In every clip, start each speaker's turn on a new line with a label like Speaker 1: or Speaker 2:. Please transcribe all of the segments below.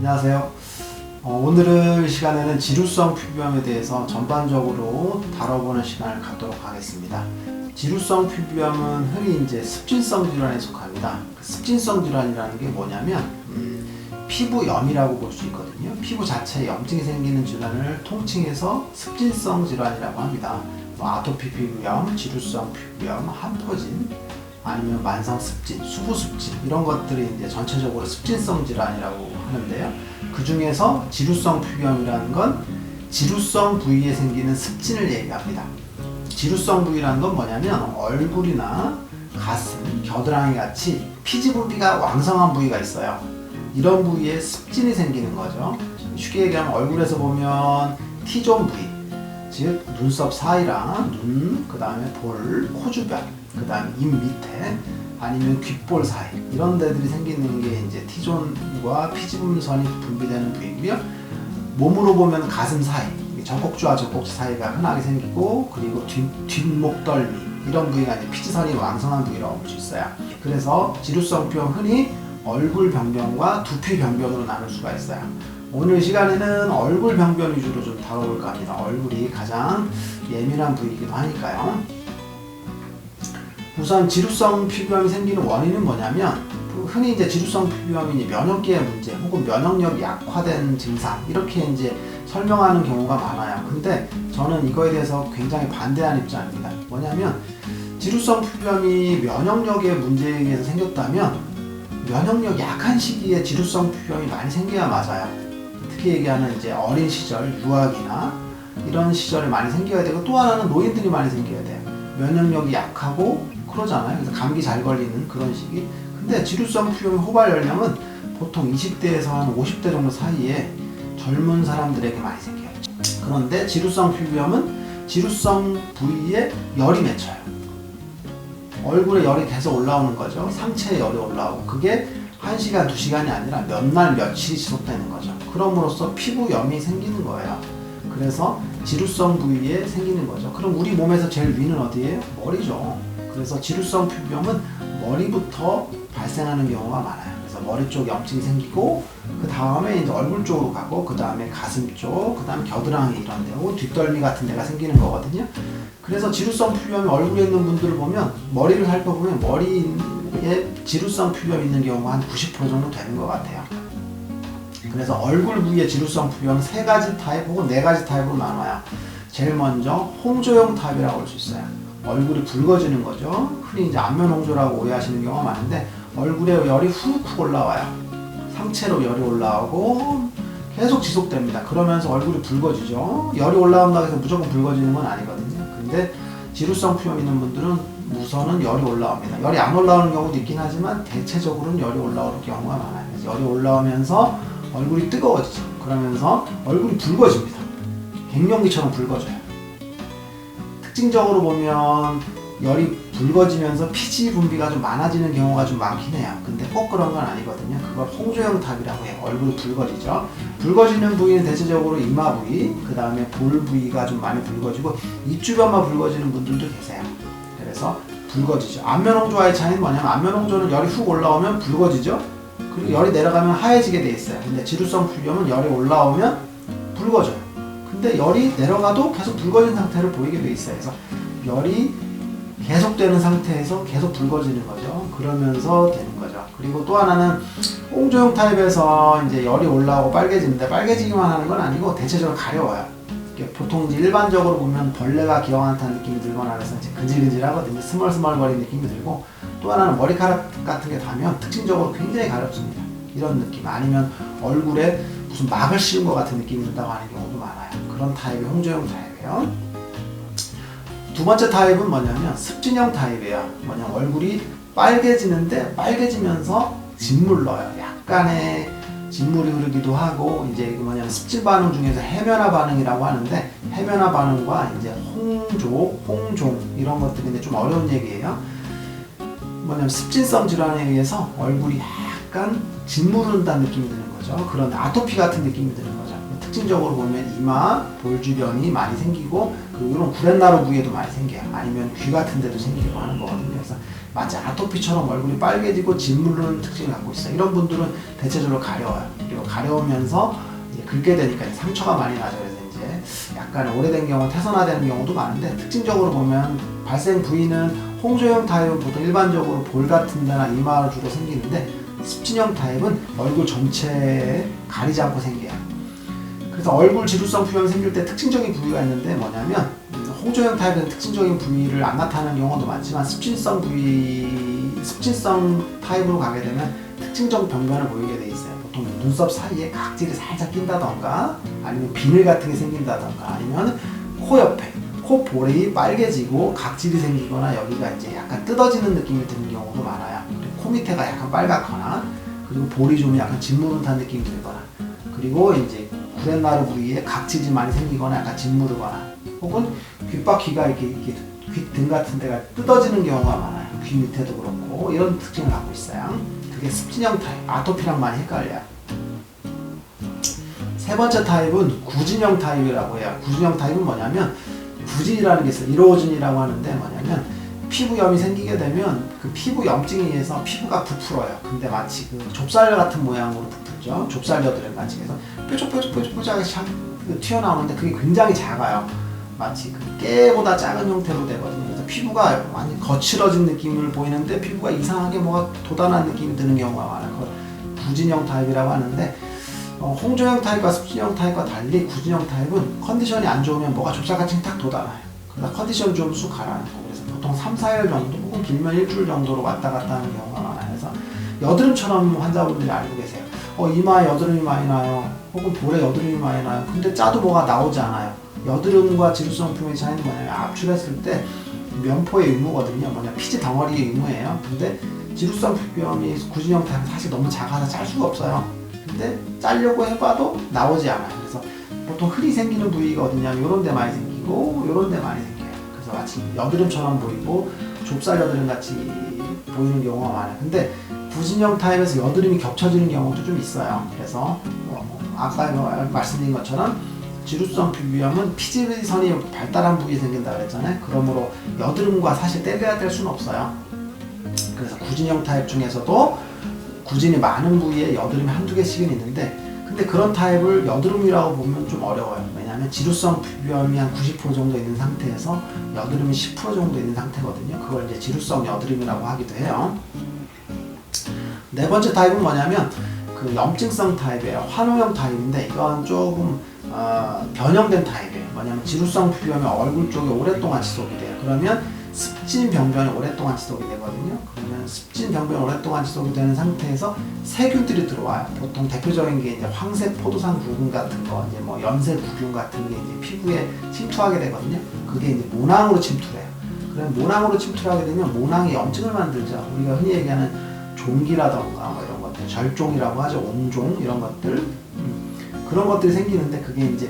Speaker 1: 안녕하세요. 오늘의 시간에는 지루성 피부염에 대해서 전반적으로 다뤄보는 시간을 갖도록 하겠습니다. 지루성 피부염은 흔히 이제 습진성 질환에 속합니다. 습진성 질환이라는 게 뭐냐면 피부염이라고 볼 수 있거든요. 피부 자체에 염증이 생기는 질환을 통칭해서 습진성 질환이라고 합니다. 아토피 피부염, 지루성 피부염, 한퍼진, 아니면 만성 습진, 수부 습진 이런 것들이 이제 전체적으로 습진성 질환이라고 하는데요. 그 중에서 지루성 피부염이라는 건 지루성 부위에 생기는 습진을 얘기합니다. 지루성 부위라는 건 뭐냐면 얼굴이나 가슴, 겨드랑이 같이 피지 분비가 왕성한 부위가 있어요. 이런 부위에 습진이 생기는 거죠. 쉽게 얘기하면 얼굴에서 보면 T존 부위, 즉 눈썹 사이랑 눈, 그 다음에 볼, 코 주변, 그 다음에 입 밑에, 아니면 귓볼 사이 이런 데들이 생기는 게 이제 T존과 피지분선이 분비되는 부위고요. 몸으로 보면 가슴 사이, 젖꼭지와 젖꼭지 사이가 흔하게 생기고, 그리고 뒷목덜미 이런 부위가 이제 피지선이 왕성한 부위라고 볼 수 있어요. 그래서 지루성 피부염 흔히 얼굴 병변과 두피 병변으로 나눌 수가 있어요. 오늘 시간에는 얼굴 병변 위주로 좀 다뤄볼까 합니다. 얼굴이 가장 예민한 부위이기도 하니까요. 우선 지루성 피부염이 생기는 원인은 뭐냐면 흔히 이제 지루성 피부염이 면역계의 문제 혹은 면역력이 약화된 증상 이렇게 이제 설명하는 경우가 많아요. 근데 저는 이거에 대해서 굉장히 반대하는 입장입니다. 뭐냐면 지루성 피부염이 면역력의 문제에 의해서 생겼다면 면역력이 약한 시기에 지루성 피부염이 많이 생겨야 맞아요. 특히 얘기하는 이제 어린 시절, 유아기나 이런 시절에 많이 생겨야 되고, 또 하나는 노인들이 많이 생겨야 돼요. 면역력이 약하고 그러잖아요. 그래서 감기 잘 걸리는 그런 시기. 근데 지루성 피부염의 호발 연령은 보통 20대에서 한 50대 정도 사이에 젊은 사람들에게 많이 생겨요. 그런데 지루성 피부염은 지루성 부위에 열이 맺혀요. 얼굴에 열이 계속 올라오는 거죠. 상체에 열이 올라오고, 그게 1시간, 2시간이 아니라 몇 날, 며칠이 지속되는 거죠. 그럼으로써 피부염이 생기는 거예요. 그래서 지루성 부위에 생기는 거죠. 그럼 우리 몸에서 제일 위는 어디예요? 머리죠. 그래서 지루성 피부염은 머리부터 발생하는 경우가 많아요. 그래서 머리 쪽 염증이 생기고, 그 다음에 이제 얼굴 쪽으로 가고, 그 다음에 가슴 쪽, 그 다음에 겨드랑이 이런 데, 혹은 뒷덜미 같은 데가 생기는 거거든요. 그래서 지루성 피부염이 얼굴에 있는 분들을 보면, 머리를 살펴보면 머리에 지루성 피부염이 있는 경우가 한 90% 정도 되는 것 같아요. 그래서 얼굴 부위의 지루성 피부염은 3가지 타입 혹은 4가지 타입으로 나눠요. 제일 먼저 홍조형 타입이라고 볼 수 있어요. 얼굴이 붉어지는 거죠. 흔히 이제 안면 홍조라고 오해하시는 경우가 많은데, 얼굴에 열이 훅 올라와요. 상체로 열이 올라오고 계속 지속됩니다. 그러면서 얼굴이 붉어지죠. 열이 올라온다고 해서 무조건 붉어지는 건 아니거든요. 근데 지루성 피부염 있는 분들은 우선은 열이 올라옵니다. 열이 안 올라오는 경우도 있긴 하지만 대체적으로는 열이 올라오는 경우가 많아요. 그래서 열이 올라오면서 얼굴이 뜨거워지죠. 그러면서 얼굴이 붉어집니다. 갱년기처럼 붉어져요. 특징적으로 보면 열이 붉어지면서 피지 분비가 좀 많아지는 경우가 좀 많긴 해요. 근데 꼭 그런 건 아니거든요. 그걸 홍조형 탑이라고 해요. 얼굴이 붉어지죠. 붉어지는 부위는 대체적으로 이마 부위, 그 다음에 볼 부위가 좀 많이 붉어지고, 입 주변만 붉어지는 분들도 계세요. 그래서 붉어지죠. 안면 홍조와의 차이는 뭐냐면, 안면 홍조는 열이 훅 올라오면 붉어지죠. 그리고 열이 내려가면 하얘지게 돼 있어요. 근데 지루성 피부염은 열이 올라오면 붉어져요. 근데 열이 내려가도 계속 붉어진 상태를 보이게 돼 있어요. 그래서 열이 계속되는 상태에서 계속 붉어지는 거죠. 그러면서 되는 거죠. 그리고 또 하나는 홍조형 타입에서 이제 열이 올라오고 빨개지는데, 빨개지기만 하는 건 아니고 대체적으로 가려워요. 보통 이제 일반적으로 보면 벌레가 기어가는 듯한 느낌이 들거나 그래서 이제 근질근질하거든요. 스멀스멀거리는 느낌이 들고, 또 하나는 머리카락 같은 게 닿으면 특징적으로 굉장히 가렵습니다. 이런 느낌. 아니면 얼굴에 무슨 막을 씌운 것 같은 느낌이 든다고 하는 경우도 많아요. 그런 타입이 홍조형 타입이에요. 두 번째 타입은 뭐냐면 습진형 타입이에요. 뭐냐면 얼굴이 빨개지는데 빨개지면서 진물 넣어요. 약간의 진물이 흐르기도 하고, 이제 뭐냐면 습진 반응 중에서 해면화 반응이라고 하는데, 해면화 반응과 이제 홍종 이런 것들인데 좀 어려운 얘기예요. 뭐냐면 습진성 질환에 의해서 얼굴이 약간 진물 흐른다는 느낌이 드는 거죠. 그런 아토피 같은 느낌이 드는 거죠. 특징적으로 보면 이마, 볼 주변이 많이 생기고, 그리고 이런 구렛나루 부위에도 많이 생겨요. 아니면 귀 같은 데도 생기기도 하는 거거든요. 그래서 마치 아토피처럼 얼굴이 빨개지고 짓무르는 특징을 갖고 있어요. 이런 분들은 대체적으로 가려워요. 그리고 가려우면서 이제 긁게 되니까 상처가 많이 나죠. 그래서 이제 약간 오래된 경우 태선화되는 경우도 많은데, 특징적으로 보면 발생 부위는 홍조형 타입은 보통 일반적으로 볼 같은 데나 이마 주로 생기는데, 습진형 타입은 얼굴 전체에 가리지 않고 생겨요. 그래서 얼굴 지루성 표현이 생길 때 특징적인 부위가 있는데 뭐냐면, 홍조형 타입은 특징적인 부위를 안 나타나는 경우도 많지만 습진성 타입으로 가게 되면 특징적 변변을 보이게 돼 있어요. 보통 눈썹 사이에 각질이 살짝 낀다던가, 아니면 비늘 같은 게 생긴다던가, 아니면 코 옆에 콧볼이 빨개지고 각질이 생기거나 여기가 이제 약간 뜯어지는 느낌이 드는 경우도 많아요. 그리고 코 밑에가 약간 빨갛거나, 그리고 볼이 좀 약간 짓무릇한 느낌이 들거나, 그리고 이제 구렛나루 부위에 각질이 많이 생기거나 약간 짓무르거나, 혹은 귓바퀴가 이렇게 귓등 같은 데가 뜯어지는 경우가 많아요. 귀 밑에도 그렇고 이런 특징을 갖고 있어요. 그게 습진형 타입, 아토피랑 많이 헷갈려요. 세 번째 타입은 구진형 타입이라고 해요. 구진형 타입은 뭐냐면, 구진이라는 게 있어요. 이로진이라고 하는데 뭐냐면, 피부염이 생기게 되면 그 피부 염증에 의해서 피부가 부풀어요. 근데 마치 그 좁쌀 같은 모양으로 부풀죠. 좁쌀 여드름 같이 해서 뾰족하게 튀어나오는데 그게 굉장히 작아요. 마치 그 깨보다 작은 형태로 되거든요. 그래서 피부가 완전 거칠어진 느낌을 보이는데 피부가 이상하게 뭐가 돋아난 느낌이 드는 경우가 많아요. 그걸 구진형 타입이라고 하는데, 홍조형 타입과 습진형 타입과 달리 구진형 타입은 컨디션이 안 좋으면 뭐가 좁쌀같이 탁 돋아나요. 그러다 컨디션 좀 쑥 가라앉고, 그래서 보통 3-4일 정도 혹은 길면 일주일 정도로 왔다 갔다 하는 경우가 많아요. 그래서 여드름처럼 환자분들이 알고 계세요. 이마에 여드름이 많이 나요. 혹은 볼에 여드름이 많이 나요. 근데 짜도 뭐가 나오지 않아요. 여드름과 지루성 표면의 차이는 뭐냐면, 압출했을 때 면포의 유무거든요. 뭐냐, 피지 덩어리의 유무예요. 근데 지루성 표면이 구진형 타입은 사실 너무 작아서 짤 수가 없어요. 근데 짜려고 해봐도 나오지 않아요. 그래서 보통 흔히 생기는 부위가 어디냐면 이런 데 많이 생기고 이런 데 많이 생겨요. 그래서 마치 여드름처럼 보이고 좁쌀 여드름 같이 보이는 경우가 많아요. 근데 구진형 타입에서 여드름이 겹쳐지는 경우도 좀 있어요. 그래서 아까 말씀드린 것처럼 지루성 피부염은 피지선이 발달한 부위에 생긴다 그랬잖아요. 그러므로 여드름과 사실 뗄래야 뗄 수는 없어요. 그래서 구진형 타입 중에서도 구진이 많은 부위에 여드름이 한두 개씩은 있는데, 근데 그런 타입을 여드름이라고 보면 좀 어려워요. 왜냐하면 지루성 피부염이 한 90% 정도 있는 상태에서 여드름이 10% 정도 있는 상태거든요. 그걸 이제 지루성 여드름이라고 하기도 해요. 네 번째 타입은 뭐냐면 그 염증성 타입이에요. 환우형 타입인데 이건 조금 변형된 타입이에요. 뭐냐면 지루성 피부염이 얼굴 쪽에 오랫동안 지속이 돼요. 그러면 습진 병변이 오랫동안 지속이 되거든요. 그러면 습진 병변이 오랫동안 지속이 되는 상태에서 세균들이 들어와요. 보통 대표적인 게 이제 황색 포도상 구균 같은 거, 이제 뭐 염색구균 같은 게 이제 피부에 침투하게 되거든요. 그게 이제 모낭으로 침투해요. 그러면 모낭으로 침투하게 되면 모낭이 염증을 만들죠. 우리가 흔히 얘기하는 종기라던가 뭐 이런 것들, 절종이라고 하죠. 온종 이런 것들, 그런 것들이 생기는데 그게 이제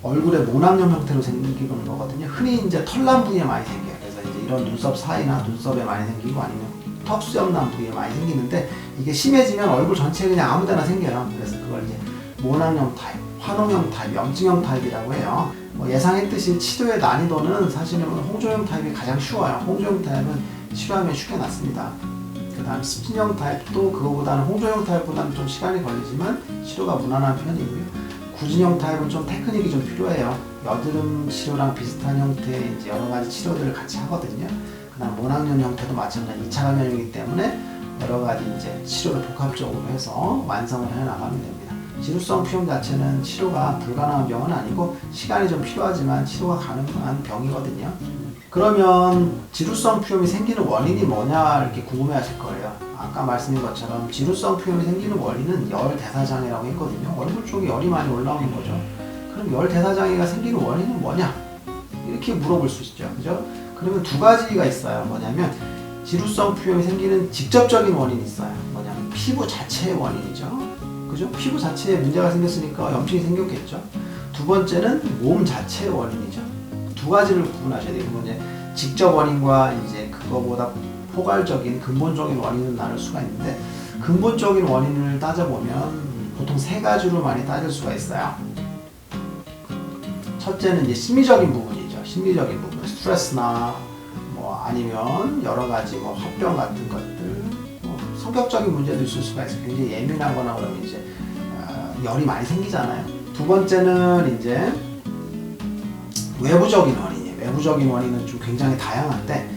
Speaker 1: 얼굴에 모낭염 형태로 생기는 거거든요. 흔히 이제 털난 부위에 많이 생겨요. 그래서 이제 이런 눈썹 사이나 눈썹에 많이 생기고 아니면 턱수염난 부위에 많이 생기는데, 이게 심해지면 얼굴 전체에 그냥 아무데나 생겨요. 그래서 그걸 이제 모낭염 타입, 환웅형 타입, 염증형 타입이라고 해요. 예상했듯이 치료의 난이도는 사실은 홍조형 타입이 가장 쉬워요. 홍조형 타입은 치료하면 쉽게 낫습니다. 그 다음 습진형 타입도 그거보다는 홍조형 타입보다는 좀 시간이 걸리지만 치료가 무난한 편이고요. 구진형 타입은 좀 테크닉이 좀 필요해요. 여드름 치료랑 비슷한 형태의 이제 여러 가지 치료들을 같이 하거든요. 그 다음 모낭염 형태도 마찬가지 2차 감염이기 때문에 여러 가지 이제 치료를 복합적으로 해서 완성을 해 나가면 됩니다. 지루성 피부염 자체는 치료가 불가능한 병은 아니고 시간이 좀 필요하지만 치료가 가능한 병이거든요. 그러면 지루성 피부염이 생기는 원인이 뭐냐 이렇게 궁금해 하실 거예요. 아까 말씀드린 것처럼 지루성 피부염이 생기는 원인은 열 대사장애라고 했거든요. 얼굴 쪽에 열이 많이 올라오는 거죠. 그럼 열 대사장애가 생기는 원인은 뭐냐? 이렇게 물어볼 수 있죠. 그죠? 그러면 두 가지가 있어요. 뭐냐면 지루성 피부염이 생기는 직접적인 원인이 있어요. 뭐냐면 피부 자체의 원인이죠. 그죠? 피부 자체에 문제가 생겼으니까 염증이 생겼겠죠. 두 번째는 몸 자체의 원인이죠. 두 가지를 구분하셔야 돼요. 이제 직접 원인과 이제 그거보다 포괄적인 근본적인 원인은 나눌 수가 있는데, 근본적인 원인을 따져보면 보통 세 가지로 많이 따질 수가 있어요. 첫째는 이제 심리적인 부분이죠. 심리적인 부분, 스트레스나 뭐 아니면 여러 가지 뭐 화병 같은 것들, 뭐 성격적인 문제도 있을 수가 있어요. 굉장히 예민하거나 그러면 이제 열이 많이 생기잖아요. 두 번째는 이제 외부적인 원인이에요. 외부적인 원인은 좀 굉장히 다양한데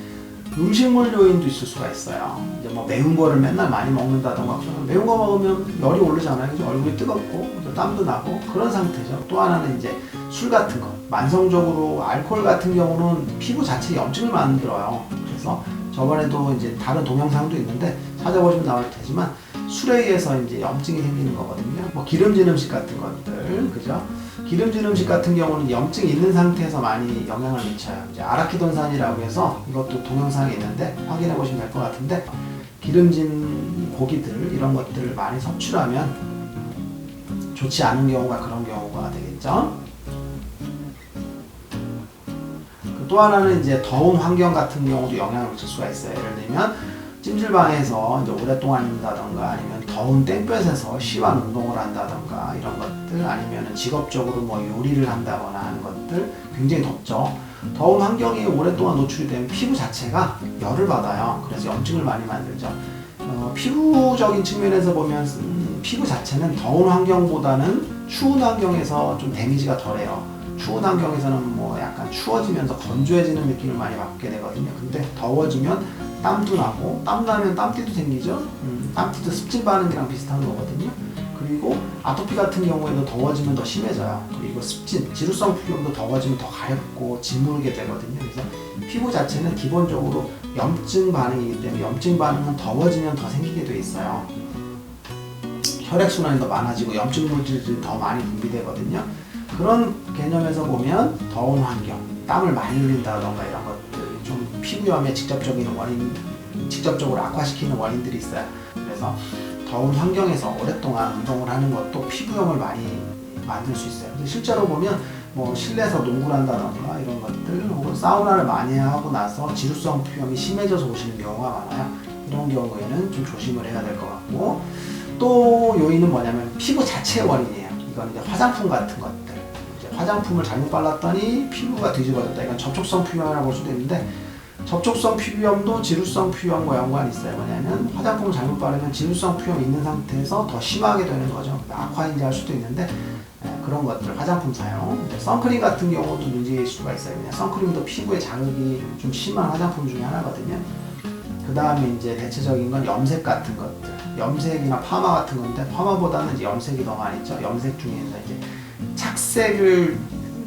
Speaker 1: 음식물 요인도 있을 수가 있어요. 이제 뭐 매운 거를 맨날 많이 먹는다던가, 매운 거 먹으면 열이 오르잖아요. 그죠? 얼굴이 뜨겁고 땀도 나고 그런 상태죠. 또 하나는 이제 술 같은 거, 만성적으로 알코올 같은 경우는 피부 자체에 염증을 만들어요. 그래서 저번에도 이제 다른 동영상도 있는데 찾아보시면 나올 테지만 술에 의해서 이제 염증이 생기는 거거든요. 뭐 기름진 음식 같은 것들, 그죠? 기름진 음식 같은 경우는 염증이 있는 상태에서 많이 영향을 미쳐요. 이제 아라키돈산이라고 해서 이것도 동영상에 있는데 확인해 보시면 될 것 같은데, 기름진 고기들 이런 것들을 많이 섭취하면 좋지 않은 경우가 그런 경우가 되겠죠. 또 하나는 이제 더운 환경 같은 경우도 영향을 미칠 수가 있어요. 예를 들면 찜질방에서 이제 오랫동안 있는다던가, 아니면 더운 땡볕에서 심한 운동을 한다던가 이런 것들, 아니면 직업적으로 뭐 요리를 한다거나 하는 것들, 굉장히 덥죠. 더운 환경에 오랫동안 노출이 되면 피부 자체가 열을 받아요. 그래서 염증을 많이 만들죠. 피부적인 측면에서 보면 피부 자체는 더운 환경보다는 추운 환경에서 좀 데미지가 덜해요. 추운 환경에서는 뭐 약간 추워지면서 건조해지는 느낌을 많이 받게 되거든요. 근데 더워지면 땀도 나고, 땀 나면 땀띠도 생기죠. 땀띠도 습진 반응이랑 비슷한 거거든요. 그리고 아토피 같은 경우에도 더워지면 더 심해져요. 그리고 습진, 지루성 피부염도 더워지면 더 가렵고 짓무르게 되거든요. 그래서 피부 자체는 기본적으로 염증 반응이기 때문에 염증 반응은 더워지면 더 생기게 돼 있어요. 혈액순환이 더 많아지고 염증 물질들이 더 많이 분비되거든요. 그런 개념에서 보면 더운 환경, 땀을 많이 흘린다던가 이런 것들, 좀 피부염에 직접적으로 악화시키는 원인들이 있어요. 그래서 더운 환경에서 오랫동안 운동을 하는 것도 피부염을 많이 만들 수 있어요. 근데 실제로 보면 뭐 실내에서 농구를 한다던가 이런 것들, 혹은 사우나를 많이 하고 나서 지루성 피부염이 심해져서 오시는 경우가 많아요. 이런 경우에는 좀 조심을 해야 될 것 같고, 또 요인은 뭐냐면 피부 자체의 원인이에요. 이건 이제 화장품 같은 것들, 화장품을 잘못 발랐더니 피부가 뒤집어졌다. 이건 접촉성 피부염이라고 볼 수도 있는데, 접촉성 피부염도 지루성 피부염과 연관이 있어요. 뭐냐면 화장품을 잘못 바르면 지루성 피부염이 있는 상태에서 더 심하게 되는 거죠. 악화인지 할 수도 있는데, 그런 것들, 화장품 사용. 선크림 같은 경우도 문제일 수가 있어요. 그냥 선크림도 피부에 자극이 좀 심한 화장품 중에 하나거든요. 그 다음에 이제 대체적인 건 염색 같은 것들, 염색이나 파마 같은 건데, 파마보다는 이제 염색이 더 많이 있죠. 염색 중에서 이제 착색을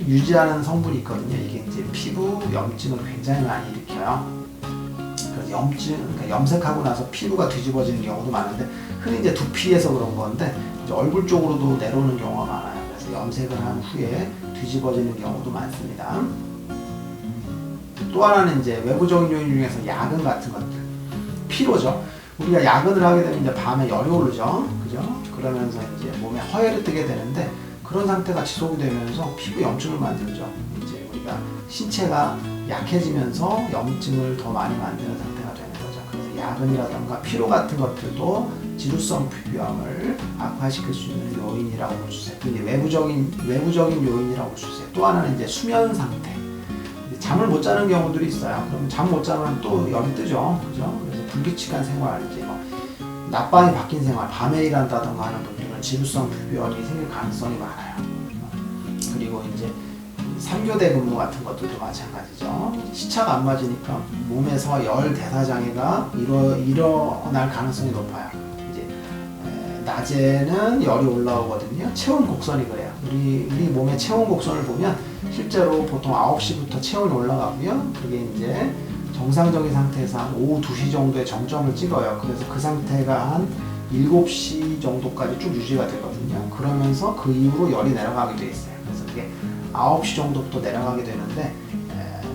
Speaker 1: 유지하는 성분이 있거든요. 이게 이제 피부 염증을 굉장히 많이 일으켜요. 그래서 그러니까 염색하고 나서 피부가 뒤집어지는 경우도 많은데, 흔히 이제 두피에서 그런 건데 이제 얼굴 쪽으로도 내려오는 경우가 많아요. 그래서 염색을 한 후에 뒤집어지는 경우도 많습니다. 또 하나는 이제 외부적인 요인 중에서 야근 같은 것들, 피로죠. 우리가 야근을 하게 되면 이제 밤에 열이 오르죠. 그죠? 그러면서 이제 몸에 허혈이 뜨게 되는데, 그런 상태가 지속이 되면서 피부 염증을 만들죠. 이제 우리가 신체가 약해지면서 염증을 더 많이 만드는 상태가 되는 거죠. 그래서 야근이라던가 피로 같은 것들도 지루성 피부염을 악화시킬 수 있는 요인이라고 볼 수 있어요. 이제 외부적인 요인이라고 볼 수 있어요. 또 하나는 이제 수면 상태. 잠을 못 자는 경우들이 있어요. 그러면 잠 못 자면 또 열이 뜨죠. 그죠? 그래서 불규칙한 생활, 이제 뭐 낮밤이 바뀐 생활, 밤에 일한다던가 하는 분들은 지루성 피부염이 생길 가능성이 많아요. 그리고 이제 3교대 근무 같은 것들도 마찬가지죠. 시차가 안 맞으니까 몸에서 열 대사장애가 일어날 가능성이 높아요. 이제 낮에는 열이 올라오거든요. 체온 곡선이 그래요. 우리 몸의 체온 곡선을 보면 실제로 보통 9시부터 체온이 올라가고요. 그게 이제 정상적인 상태에서 한 오후 2시 정도의 정점을 찍어요. 그래서 그 상태가 한 7시 정도까지 쭉 유지가 되거든요. 그러면서 그 이후로 열이 내려가게 돼 있어요. 그래서 그게 9시 정도부터 내려가게 되는데,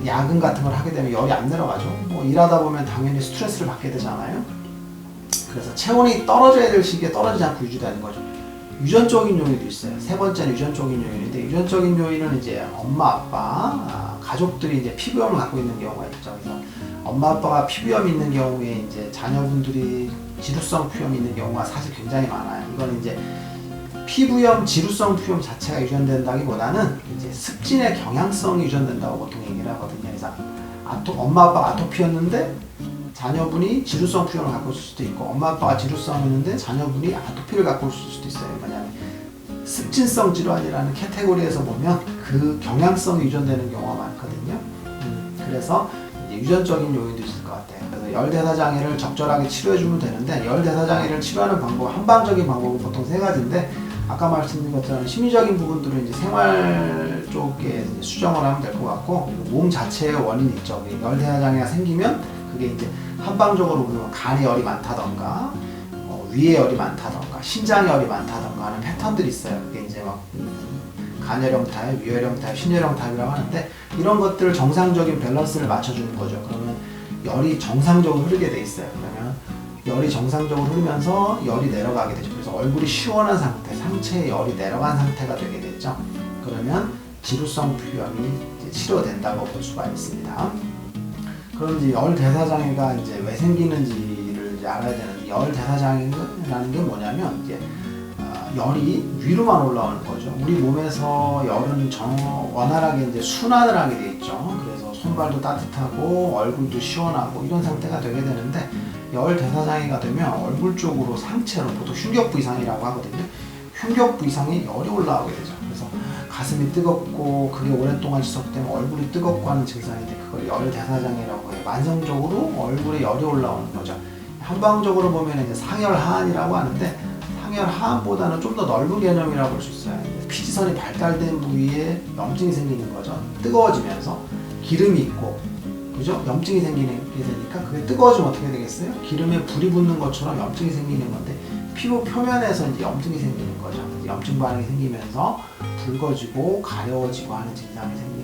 Speaker 1: 야근 같은 걸 하게 되면 열이 안 내려가죠. 뭐 일하다 보면 당연히 스트레스를 받게 되잖아요. 그래서 체온이 떨어져야 될 시기에 떨어지지 않고 유지되는 거죠. 유전적인 요인도 있어요. 세 번째는 유전적인 요인인데, 유전적인 요인은 이제 엄마, 아빠, 가족들이 이제 피부염을 갖고 있는 경우가 있죠. 그래서 엄마, 아빠가 피부염이 있는 경우에 이제 자녀분들이 지루성 피부염이 있는 경우가 사실 굉장히 많아요. 이거는 이제 피부염, 지루성 피부염 자체가 유전된다기보다는 이제 습진의 경향성이 유전된다고 보통 얘기를 하거든요. 그래서 엄마 아빠가 아토피였는데 자녀분이 지루성 표현을 갖고 있을 수도 있고, 엄마 아빠가 지루성이었는데 자녀분이 아토피를 갖고 있을 수도 있어요. 왜냐하면 습진성 질환이라는 카테고리에서 보면 그 경향성이 유전되는 경우가 많거든요. 그래서 이제 유전적인 요인도 있을 것 같아요. 그래서 열대사장애를 적절하게 치료해주면 되는데, 열대사장애를 치료하는 방법, 한방적인 방법은 보통 세 가지인데, 아까 말씀드린 것처럼 심리적인 부분들은 이제 생활 쪽에 이제 수정을 하면 될 것 같고, 몸 자체의 원인이 있죠. 열대사장애가 생기면 그게 이제 한방적으로 보면 간에 열이 많다던가, 위에 열이 많다던가, 신장에 열이 많다던가 하는 패턴들이 있어요. 그게 이제 막 간열형 타입, 위열형 타입, 신열형 타입이라고 하는데, 이런 것들을 정상적인 밸런스를 맞춰주는 거죠. 그러면 열이 정상적으로 흐르게 돼 있어요. 그러면 열이 정상적으로 흐르면서 열이 내려가게 되죠. 그래서 얼굴이 시원한 상태, 상체에 열이 내려간 상태가 되게 되죠. 그러면 지루성 피부염이 치료된다고 볼 수가 있습니다. 그럼 이제 열대사장애가 이제 왜 생기는지를 이제 알아야 되는데, 열대사장애라는 게 뭐냐면 이제 열이 위로만 올라오는 거죠. 우리 몸에서 열은 원활하게 이제 순환을 하게 돼 있죠. 그래서 손발도 따뜻하고 얼굴도 시원하고 이런 상태가 되게 되는데, 열대사장애가 되면 얼굴 쪽으로 상체로, 보통 흉격부 이상이라고 하거든요. 흉격부 이상에 열이 올라오게 되죠. 그래서 가슴이 뜨겁고 그게 오랫동안 지속되면 얼굴이 뜨겁고 하는 증상인데, 그걸 열대사장애라고 해요. 만성적으로 얼굴에 열이 올라오는 거죠. 한방적으로 보면 이제 상열하한이라고 하는데, 상열하한보다는 좀 더 넓은 개념이라고 볼 수 있어요. 피지선이 발달된 부위에 염증이 생기는 거죠. 뜨거워지면서 기름이 있고, 그죠? 염증이 생기게 되니까 그게 뜨거워지면 어떻게 되겠어요? 기름에 불이 붙는 것처럼 염증이 생기는 건데, 피부 표면에서 이제 염증이 생기는 거죠. 염증 반응이 생기면서 붉어지고 가려워지고 하는 증상이 생기는